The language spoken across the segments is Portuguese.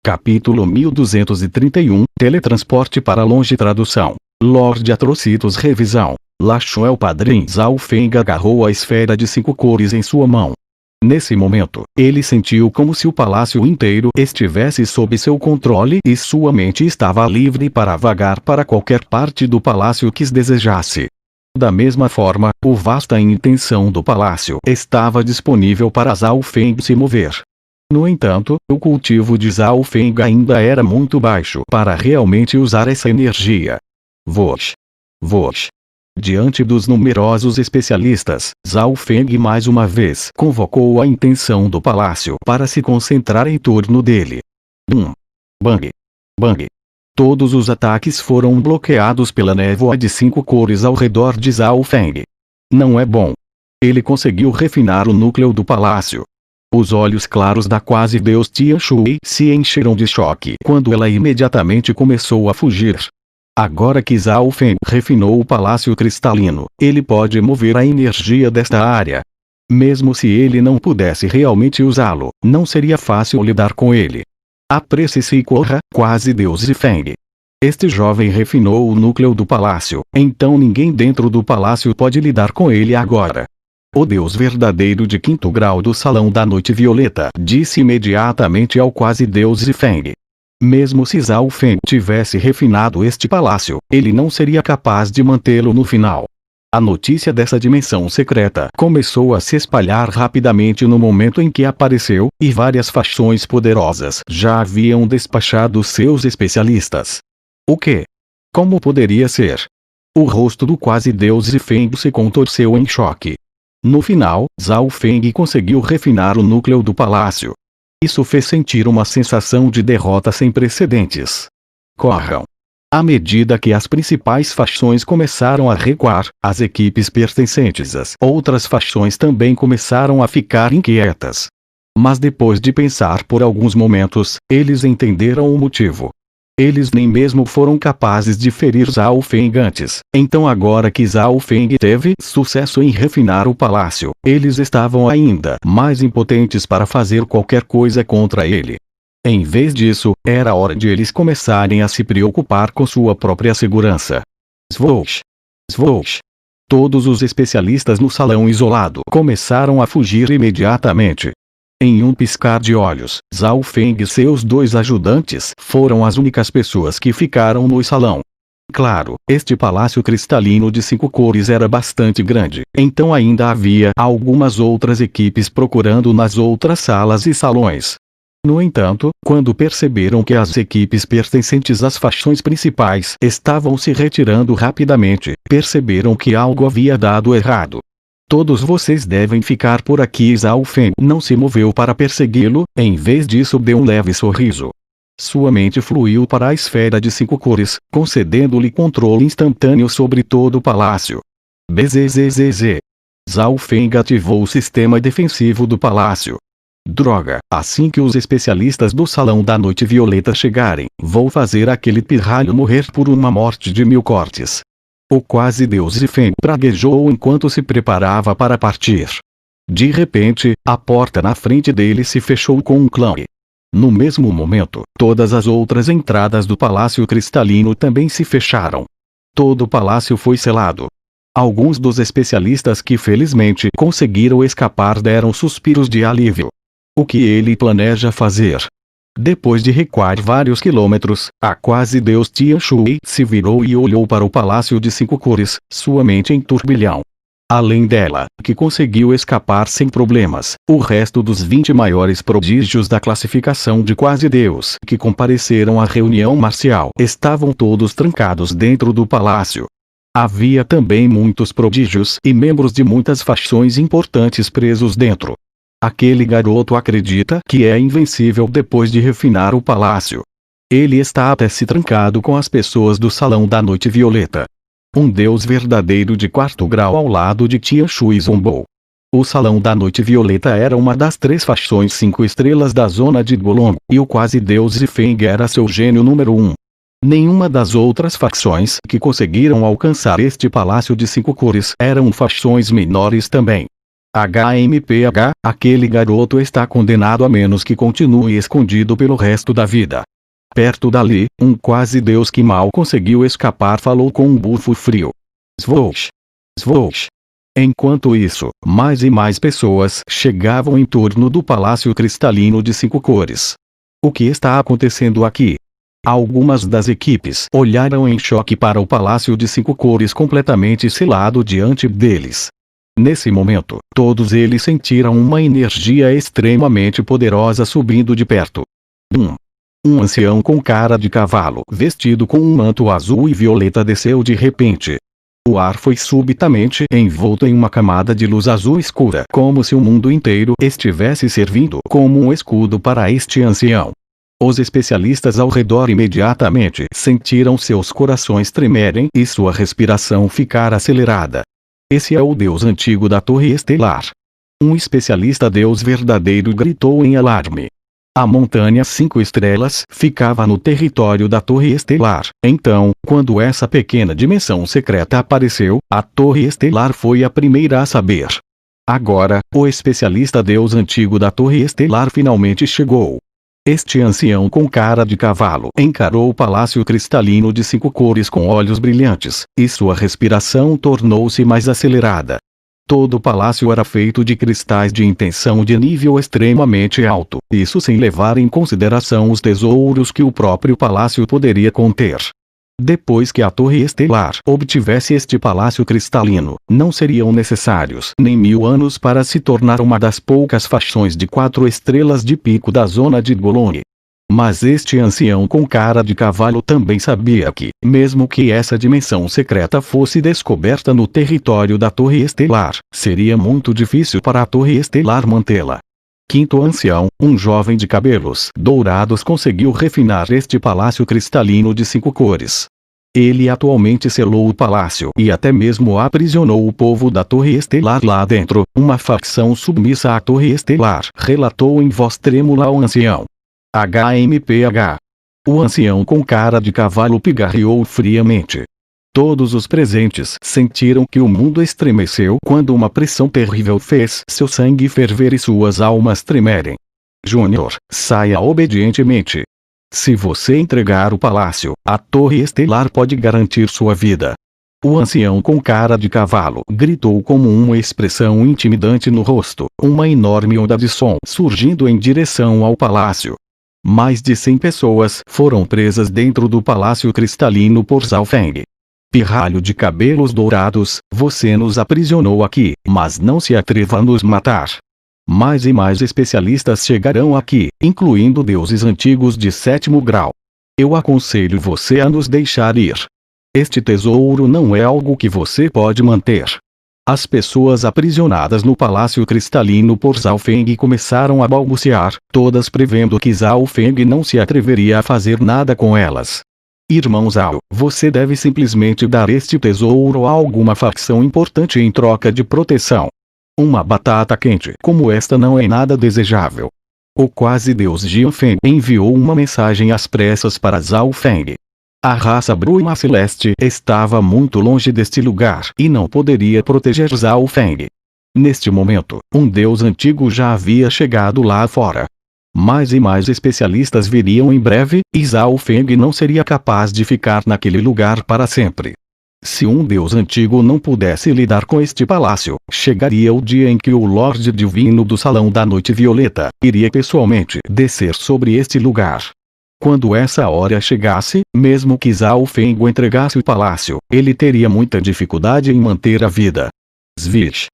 Capítulo 1231, Teletransporte para longe. Tradução: Lord Atrocitus. Revisão: Lashuel Padrin. Zhao Feng agarrou a esfera de 5 cores em sua mão. Nesse momento, ele sentiu como se o palácio inteiro estivesse sob seu controle e sua mente estava livre para vagar para qualquer parte do palácio que desejasse. Da mesma forma, a vasta extensão do palácio estava disponível para Zhao Feng se mover. No entanto, o cultivo de Zhao Feng ainda era muito baixo para realmente usar essa energia. Vosh! Vosh! Diante dos numerosos especialistas, Zhao Feng mais uma vez convocou a intenção do palácio para se concentrar em torno dele. Bang! Bang! Todos os ataques foram bloqueados pela névoa de 5 cores ao redor de Zhao Feng. Não é bom. Ele conseguiu refinar o núcleo do palácio. Os olhos claros da quase-deus Tianshui se encheram de choque quando ela imediatamente começou a fugir. Agora que Zhao Feng refinou o palácio cristalino, ele pode mover a energia desta área. Mesmo se ele não pudesse realmente usá-lo, não seria fácil lidar com ele. Apresse-se e corra, quase-deus Feng. Este jovem refinou o núcleo do palácio, então ninguém dentro do palácio pode lidar com ele agora. O deus verdadeiro de 5º grau do Salão da Noite Violeta disse imediatamente ao quase-deus Feng. Mesmo se Zhao Feng tivesse refinado este palácio, ele não seria capaz de mantê-lo no final. A notícia dessa dimensão secreta começou a se espalhar rapidamente no momento em que apareceu, e várias facções poderosas já haviam despachado seus especialistas. O que? Como poderia ser? O rosto do quase-deus Feng se contorceu em choque. No final, Zhao Feng conseguiu refinar o núcleo do palácio. Isso fez sentir uma sensação de derrota sem precedentes. Corram! À medida que as principais facções começaram a recuar, as equipes pertencentes às outras facções também começaram a ficar inquietas. Mas depois de pensar por alguns momentos, eles entenderam o motivo. Eles nem mesmo foram capazes de ferir Zhao Feng antes, então agora que Zhao Feng teve sucesso em refinar o palácio, eles estavam ainda mais impotentes para fazer qualquer coisa contra ele. Em vez disso, era hora de eles começarem a se preocupar com sua própria segurança. Swoosh! Swoosh! Todos os especialistas no salão isolado começaram a fugir imediatamente. Em um piscar de olhos, Zhao Feng e seus 2 ajudantes foram as únicas pessoas que ficaram no salão. Claro, este palácio cristalino de 5 cores era bastante grande, então ainda havia algumas outras equipes procurando nas outras salas e salões. No entanto, quando perceberam que as equipes pertencentes às facções principais estavam se retirando rapidamente, perceberam que algo havia dado errado. Todos vocês devem ficar por aqui. Zhao Feng não se moveu para persegui-lo, em vez disso deu um leve sorriso. Sua mente fluiu para a esfera de 5 cores, concedendo-lhe controle instantâneo sobre todo o palácio. Bzzz. Zhao Feng ativou o sistema defensivo do palácio. Droga, assim que os especialistas do Salão da Noite Violeta chegarem, vou fazer aquele pirralho morrer por uma morte de 1000 cortes. O quase-deus Feng praguejou enquanto se preparava para partir. De repente, a porta na frente dele se fechou com um clã. No mesmo momento, todas as outras entradas do palácio cristalino também se fecharam. Todo o palácio foi selado. Alguns dos especialistas que felizmente conseguiram escapar deram suspiros de alívio. O que ele planeja fazer? Depois de recuar vários quilômetros, a quase-deus Tianshui se virou e olhou para o palácio de 5 cores, sua mente em turbilhão. Além dela, que conseguiu escapar sem problemas, o resto dos 20 maiores prodígios da classificação de quase-deus que compareceram à reunião marcial estavam todos trancados dentro do palácio. Havia também muitos prodígios e membros de muitas facções importantes presos dentro. Aquele garoto acredita que é invencível depois de refinar o palácio. Ele está até se trancado com as pessoas do Salão da Noite Violeta. Um deus verdadeiro de 4º grau ao lado de Tianshui zombou. O Salão da Noite Violeta era uma das 3 facções 5 estrelas da zona de Bolong, e o quase-deus Feng era seu gênio número 1. Nenhuma das outras facções que conseguiram alcançar este palácio de 5 cores eram facções menores também. HMPH, aquele garoto está condenado a menos que continue escondido pelo resto da vida. Perto dali, um quase-deus que mal conseguiu escapar falou com um bufo frio. Swoosh! Swoosh! Enquanto isso, mais e mais pessoas chegavam em torno do palácio cristalino de 5 cores. O que está acontecendo aqui? Algumas das equipes olharam em choque para o palácio de 5 cores completamente selado diante deles. Nesse momento, todos eles sentiram uma energia extremamente poderosa subindo de perto. Um ancião com cara de cavalo, vestido com um manto azul e violeta, desceu de repente. O ar foi subitamente envolto em uma camada de luz azul escura, como se o mundo inteiro estivesse servindo como um escudo para este ancião. Os especialistas ao redor imediatamente sentiram seus corações tremerem e sua respiração ficar acelerada. Esse é o deus antigo da Torre Estelar. Um especialista deus verdadeiro gritou em alarme. A montanha 5 estrelas ficava no território da Torre Estelar. Então, quando essa pequena dimensão secreta apareceu, a Torre Estelar foi a primeira a saber. Agora, o especialista deus antigo da Torre Estelar finalmente chegou. Este ancião com cara de cavalo encarou o palácio cristalino de 5 cores com olhos brilhantes, e sua respiração tornou-se mais acelerada. Todo o palácio era feito de cristais de intenção de nível extremamente alto, isso sem levar em consideração os tesouros que o próprio palácio poderia conter. Depois que a Torre Estelar obtivesse este palácio cristalino, não seriam necessários nem 1000 anos para se tornar uma das poucas fações de 4 estrelas de pico da zona de Golone. Mas este ancião com cara de cavalo também sabia que, mesmo que essa dimensão secreta fosse descoberta no território da Torre Estelar, seria muito difícil para a Torre Estelar mantê-la. Quinto ancião, um jovem de cabelos dourados, conseguiu refinar este palácio cristalino de 5 cores. Ele atualmente selou o palácio e até mesmo aprisionou o povo da Torre Estelar lá dentro, uma facção submissa à Torre Estelar, relatou em voz trêmula ao ancião. HMPH. O ancião com cara de cavalo pigarreou friamente. Todos os presentes sentiram que o mundo estremeceu quando uma pressão terrível fez seu sangue ferver e suas almas tremerem. Júnior, saia obedientemente. Se você entregar o palácio, a Torre Estelar pode garantir sua vida. O ancião com cara de cavalo gritou como uma expressão intimidante no rosto, uma enorme onda de som surgindo em direção ao palácio. Mais de 100 pessoas foram presas dentro do palácio cristalino por Zhao Feng. Pirralho de cabelos dourados, você nos aprisionou aqui, mas não se atreva a nos matar. Mais e mais especialistas chegarão aqui, incluindo deuses antigos de 7º grau. Eu aconselho você a nos deixar ir. Este tesouro não é algo que você pode manter. As pessoas aprisionadas no palácio cristalino por Zhao Feng começaram a balbuciar, todas prevendo que Zhao Feng não se atreveria a fazer nada com elas. Irmão Zhao, você deve simplesmente dar este tesouro a alguma facção importante em troca de proteção. Uma batata quente como esta não é nada desejável. O quase-deus Jian Feng enviou uma mensagem às pressas para Zhao Feng. A raça Bruma Celeste estava muito longe deste lugar e não poderia proteger Zhao Feng. Neste momento, um deus antigo já havia chegado lá fora. Mais e mais especialistas viriam em breve, e Zhao Feng não seria capaz de ficar naquele lugar para sempre. Se um deus antigo não pudesse lidar com este palácio, chegaria o dia em que o Lorde Divino do Salão da Noite Violeta iria pessoalmente descer sobre este lugar. Quando essa hora chegasse, mesmo que Zhao Feng entregasse o palácio, ele teria muita dificuldade em manter a vida. Svish.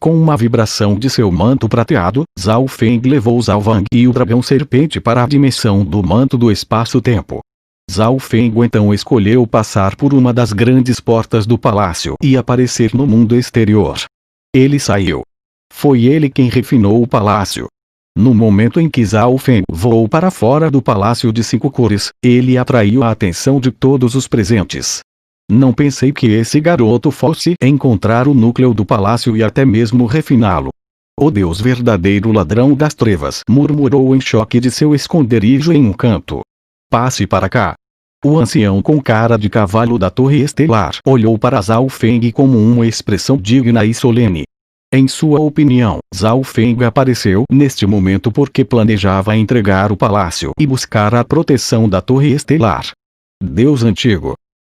Com uma vibração de seu manto prateado, Zhao Feng levou Zhao Wang e o dragão serpente para a dimensão do manto do espaço-tempo. Zhao Feng então escolheu passar por uma das grandes portas do palácio e aparecer no mundo exterior. Ele saiu. Foi ele quem refinou o palácio. No momento em que Zhao Feng voou para fora do palácio de 5 cores, ele atraiu a atenção de todos os presentes. Não pensei que esse garoto fosse encontrar o núcleo do palácio e até mesmo refiná-lo. O Deus verdadeiro ladrão das trevas murmurou em choque de seu esconderijo em um canto. Passe para cá. O ancião com cara de cavalo da Torre Estelar olhou para Zhao Feng como uma expressão digna e solene. Em sua opinião, Zhao Feng apareceu neste momento porque planejava entregar o palácio e buscar a proteção da Torre Estelar. Deus antigo.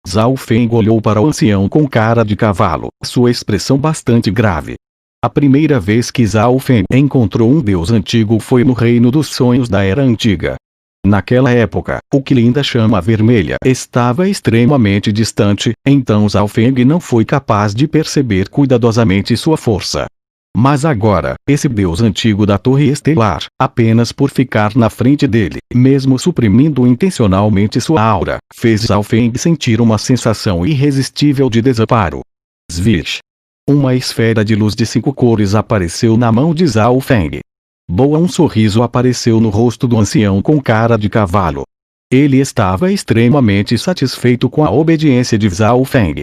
Zhao Feng olhou para o ancião com cara de cavalo, sua expressão bastante grave. A primeira vez que Zhao Feng encontrou um deus antigo foi no Reino dos Sonhos da Era Antiga. Naquela época, o Qilin da Chama Vermelha estava extremamente distante, então Zhao Feng não foi capaz de perceber cuidadosamente sua força. Mas agora, esse deus antigo da Torre Estelar, apenas por ficar na frente dele, mesmo suprimindo intencionalmente sua aura, fez Zhao Feng sentir uma sensação irresistível de desamparo. Svish! Uma esfera de luz de 5 cores apareceu na mão de Zhao Feng. Um sorriso apareceu no rosto do ancião com cara de cavalo. Ele estava extremamente satisfeito com a obediência de Zhao Feng.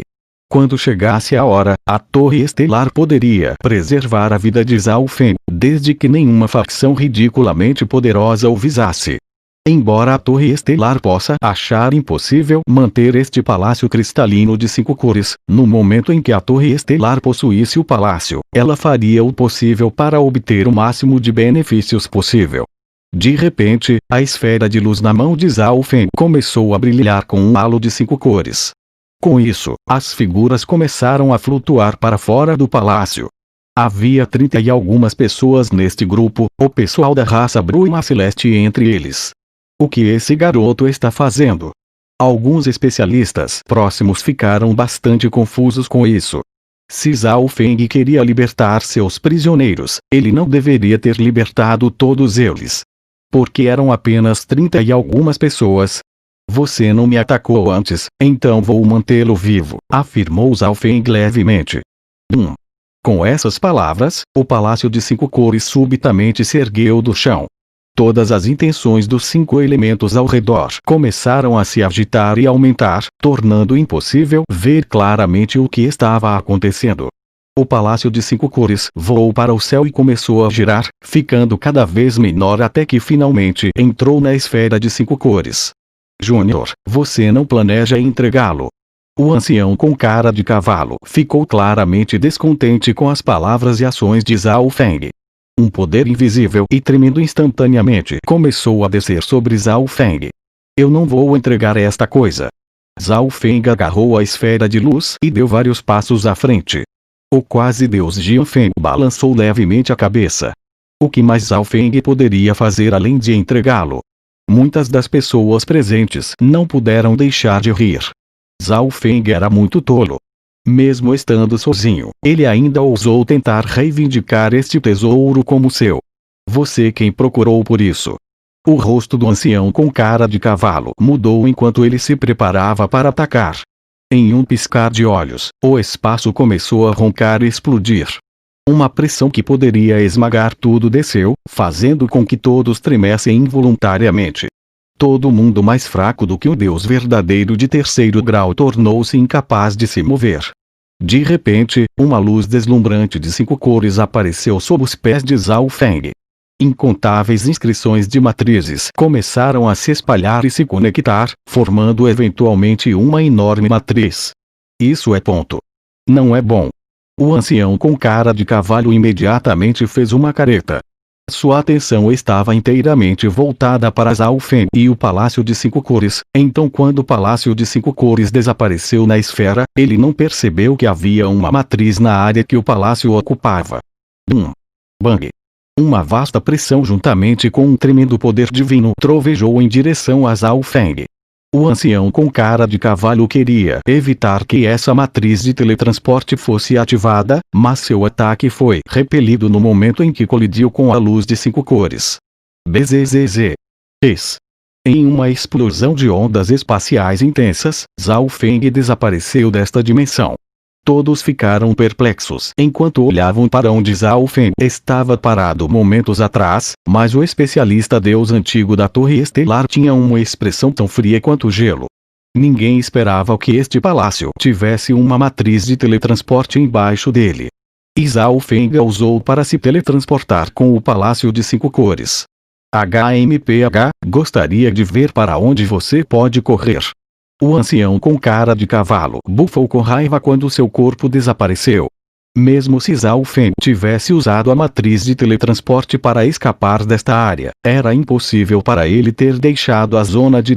Quando chegasse a hora, a Torre Estelar poderia preservar a vida de Zhao Feng, desde que nenhuma facção ridiculamente poderosa o visasse. Embora a Torre Estelar possa achar impossível manter este palácio cristalino de 5 cores, no momento em que a Torre Estelar possuísse o palácio, ela faria o possível para obter o máximo de benefícios possível. De repente, a esfera de luz na mão de Zhao Feng começou a brilhar com um halo de 5 cores. Com isso, as figuras começaram a flutuar para fora do palácio. Havia 30 e algumas pessoas neste grupo, o pessoal da raça Bruma Celeste entre eles. O que esse garoto está fazendo? Alguns especialistas próximos ficaram bastante confusos com isso. Se Zhao Feng queria libertar seus prisioneiros, ele não deveria ter libertado todos eles. Porque eram apenas 30 e algumas pessoas. Você não me atacou antes, então vou mantê-lo vivo, afirmou Zhao Feng levemente. Com essas palavras, o palácio de 5 cores subitamente se ergueu do chão. Todas as intenções dos 5 elementos ao redor começaram a se agitar e aumentar, tornando impossível ver claramente o que estava acontecendo. O palácio de 5 cores voou para o céu e começou a girar, ficando cada vez menor até que finalmente entrou na esfera de 5 cores. Júnior, você não planeja entregá-lo? O ancião com cara de cavalo ficou claramente descontente com as palavras e ações de Zhao Feng. Um poder invisível e tremendo instantaneamente começou a descer sobre Zhao Feng. Eu não vou entregar esta coisa. Zhao Feng agarrou a esfera de luz e deu vários passos à frente. O quase deus Jian Feng balançou levemente a cabeça. O que mais Zhao Feng poderia fazer além de entregá-lo? Muitas das pessoas presentes não puderam deixar de rir. Zhao Feng era muito tolo. Mesmo estando sozinho, ele ainda ousou tentar reivindicar este tesouro como seu. Você quem procurou por isso. O rosto do ancião com cara de cavalo mudou enquanto ele se preparava para atacar. Em um piscar de olhos, o espaço começou a roncar e explodir. Uma pressão que poderia esmagar tudo desceu, fazendo com que todos tremessem involuntariamente. Todo mundo mais fraco do que o deus verdadeiro de 3º grau tornou-se incapaz de se mover. De repente, uma luz deslumbrante de 5 cores apareceu sob os pés de Zhao Feng. Incontáveis inscrições de matrizes começaram a se espalhar e se conectar, formando eventualmente uma enorme matriz. Isso é ponto. Não é bom. O ancião com cara de cavalo imediatamente fez uma careta. Sua atenção estava inteiramente voltada para Zhao Feng e o Palácio de 5 Cores, então quando o Palácio de 5 Cores desapareceu na esfera, ele não percebeu que havia uma matriz na área que o palácio ocupava. Bang! Uma vasta pressão juntamente com um tremendo poder divino trovejou em direção a Zhao Feng. O ancião com cara de cavalo queria evitar que essa matriz de teletransporte fosse ativada, mas seu ataque foi repelido no momento em que colidiu com a luz de 5 cores. Bzzz. Em uma explosão de ondas espaciais intensas, Zhao Feng desapareceu desta dimensão. Todos ficaram perplexos enquanto olhavam para onde Zhao Feng estava parado momentos atrás, mas o especialista deus antigo da Torre Estelar tinha uma expressão tão fria quanto gelo. Ninguém esperava que este palácio tivesse uma matriz de teletransporte embaixo dele. E Zhao Feng usou para se teletransportar com o Palácio de 5 Cores. HMPH, gostaria de ver para onde você pode correr. O ancião com cara de cavalo bufou com raiva quando seu corpo desapareceu. Mesmo se Zhao Feng tivesse usado a matriz de teletransporte para escapar desta área, era impossível para ele ter deixado a zona de